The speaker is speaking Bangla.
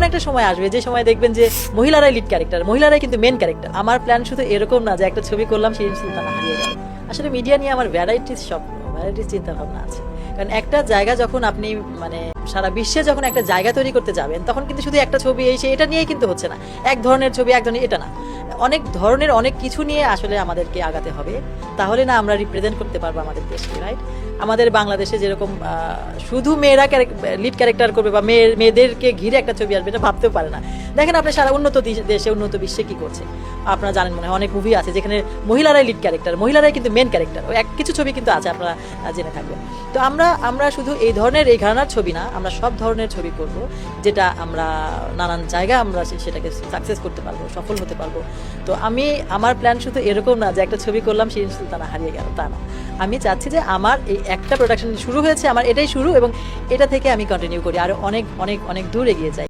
একটা সময় আসবে যে সময় দেখবেন যে মহিলারাই লিড ক্যারেক্টার, মহিলারাই কিন্তু মেন ক্যারেক্টার। আমার প্ল্যান শুধু এরকম না যে একটা ছবি করলাম শিরিন সুলতানা হারিয়ে গেল। আসলে মিডিয়া নিয়ে আমার ভ্যারাইটিস স্বপ্ন, ভ্যারাইটিস চিন্তা ভাবনা আছে। কারণ একটা জায়গা যখন আপনি মানে সারা বিশ্বে যখন একটা জায়গা তৈরি করতে যাবেন, তখন কিন্তু শুধু একটা ছবি এসে এটা নিয়েই কিন্তু হচ্ছে না, এক ধরনের ছবি এক ধরনের এটা না, অনেক ধরনের অনেক কিছু নিয়ে আসলে আমাদেরকে আগাতে হবে। তাহলে না আমরা রিপ্রেজেন্ট করতে পারবো আমাদের দেশকে, রাইট? আমাদের বাংলাদেশে যেরকম শুধু মেয়েরা লিড ক্যারেক্টার করবে বা মেয়েদেরকে ঘিরে একটা ছবি আসবে, এটা ভাবতেও পারে না। দেখেন আপনি সারা উন্নত দেশে, উন্নত বিশ্বে কি করছে আপনারা জানেন মনে হয়, অনেক মুভি আছে যেখানে মহিলারাই লিড ক্যারেক্টার, মহিলারাই কিন্তু মেন ক্যারেক্টার। কিছু ছবি কিন্তু আছে, আপনারা জেনে থাকবেন। তো আমরা শুধু এই ধরনের এই ঘরানার ছবি না, আমরা সব ধরনের ছবি করব, যেটা আমরা নানান জায়গায় আমরা সেটাকে সাকসেস করতে পারবো, সফল হতে পারবো। তো আমার প্ল্যান শুধু এরকম না যে একটা ছবি করলাম শিরিন সুলতানা হারিয়ে গেল, তা না। আমি চাচ্ছি যে আমার এই একটা প্রোডাকশন শুরু হয়েছে, আমার এটাই শুরু, এবং এটা থেকে আমি কন্টিনিউ করি, আরো অনেক অনেক অনেক দূর এগিয়ে যাই।